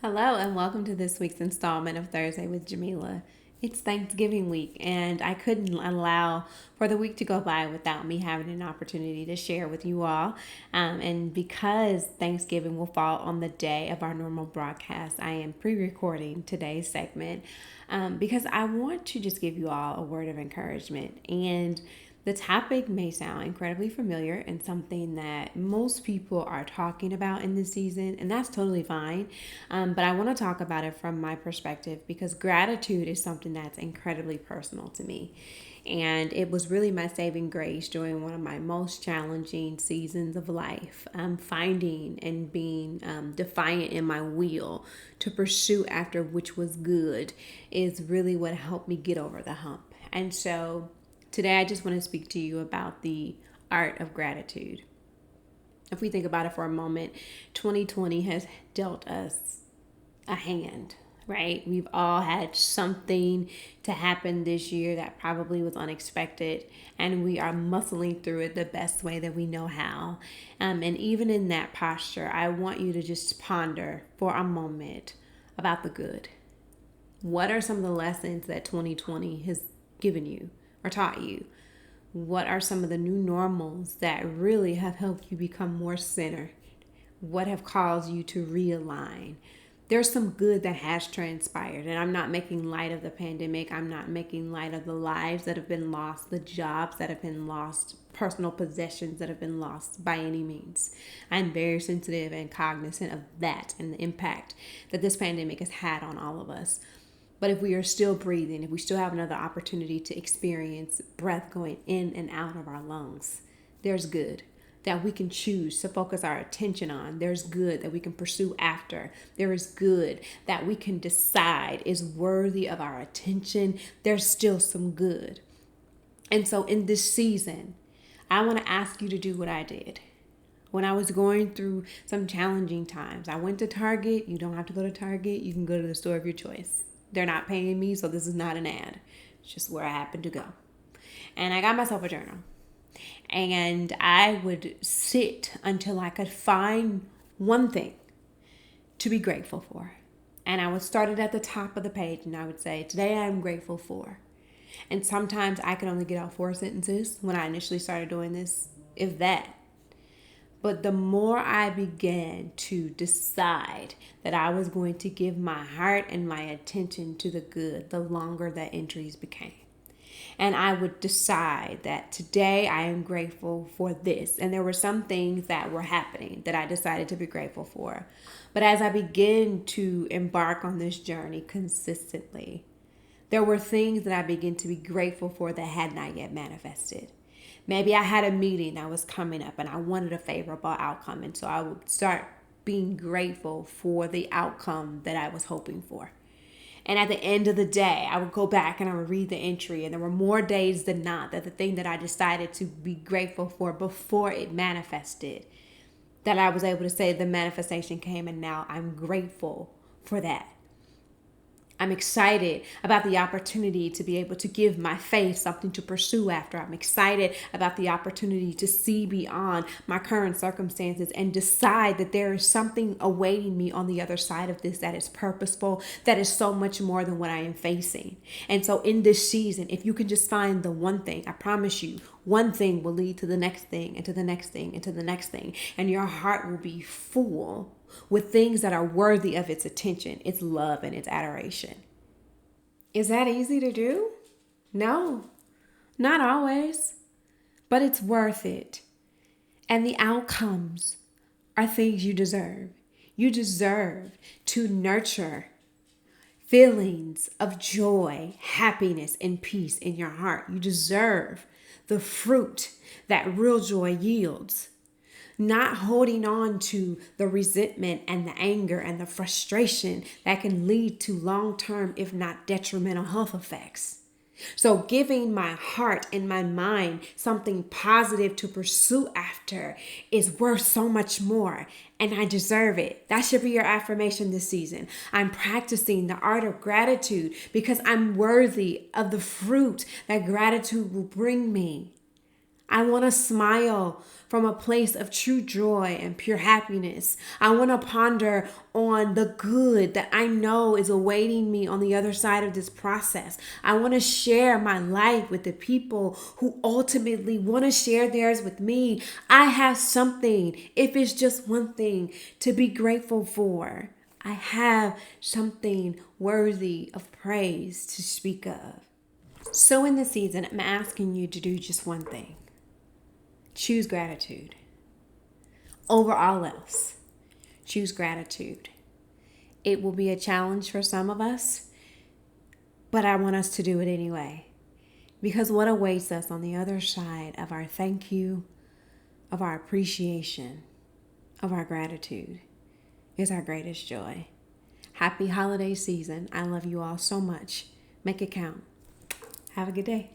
Hello, and welcome to this week's installment of Thursday with Jamila. It's Thanksgiving week, and I couldn't allow for the week to go by without me having an opportunity to share with you all. And because Thanksgiving will fall on the day of our normal broadcast, I am pre recording today's segment because I want to just give you all a word of encouragement. And the topic may sound incredibly familiar and something that most people are talking about in this season, and that's totally fine. But I want to talk about it from my perspective because gratitude is something that's incredibly personal to me. And it was really my saving grace during one of my most challenging seasons of life. Finding and being defiant in my will to pursue after which was good is really what helped me get over the hump. And so today, I just want to speak to you about the art of gratitude. If we think about it for a moment, 2020 has dealt us a hand, right? We've all had something to happen this year that probably was unexpected, and we are muscling through it the best way that we know how. And even in that posture, I want you to just ponder for a moment about the good. What are some of the lessons that 2020 has given you or taught you? What are some of the new normals that really have helped you become more centered? What have caused you to realign? There's some good that has transpired, and I'm not making light of the pandemic. I'm not making light of the lives that have been lost, the jobs that have been lost, personal possessions that have been lost by any means. I'm very sensitive and cognizant of that and the impact that this pandemic has had on all of us. But if we are still breathing, if we still have another opportunity to experience breath going in and out of our lungs, there's good that we can choose to focus our attention on. There's good that we can pursue after. There is good that we can decide is worthy of our attention. There's still some good. And so in this season, I want to ask you to do what I did. When I was going through some challenging times, I went to Target. You don't have to go to Target. You can go to the store of your choice. They're not paying me, so this is not an ad. It's just where I happen to go. And I got myself a journal. And I would sit until I could find one thing to be grateful for. And I would start it at the top of the page and I would say, today I'm grateful for. And sometimes I could only get out 4 sentences when I initially started doing this, if that. But the more I began to decide that I was going to give my heart and my attention to the good, the longer that entries became. And I would decide that today I am grateful for this. And there were some things that were happening that I decided to be grateful for. But as I began to embark on this journey consistently, there were things that I began to be grateful for that had not yet manifested. Maybe I had a meeting that was coming up and I wanted a favorable outcome. And so I would start being grateful for the outcome that I was hoping for. And at the end of the day, I would go back and I would read the entry. And there were more days than not that the thing that I decided to be grateful for before it manifested, that I was able to say the manifestation came and now I'm grateful for that. I'm excited about the opportunity to be able to give my faith something to pursue after. I'm excited about the opportunity to see beyond my current circumstances and decide that there is something awaiting me on the other side of this that is purposeful, that is so much more than what I am facing. And so in this season, if you can just find the one thing, I promise you, one thing will lead to the next thing and to the next thing and to the next thing. And your heart will be full with things that are worthy of its attention, its love, and its adoration. Is that easy to do? No, not always, but it's worth it. And the outcomes are things you deserve. You deserve to nurture feelings of joy, happiness, and peace in your heart. You deserve the fruit that real joy yields. Not holding on to the resentment and the anger and the frustration that can lead to long-term, if not detrimental health effects. So giving my heart and my mind something positive to pursue after is worth so much more, and I deserve it. That should be your affirmation this season. I'm practicing the art of gratitude because I'm worthy of the fruit that gratitude will bring me. I want to smile from a place of true joy and pure happiness. I want to ponder on the good that I know is awaiting me on the other side of this process. I want to share my life with the people who ultimately want to share theirs with me. I have something, if it's just one thing, to be grateful for. I have something worthy of praise to speak of. So, in this season, I'm asking you to do just one thing: choose gratitude over all else. Choose gratitude. It will be a challenge for some of us, but I want us to do it anyway. Because what awaits us on the other side of our thank you, of our appreciation, of our gratitude is our greatest joy. Happy holiday season. I love you all so much. Make it count. Have a good day.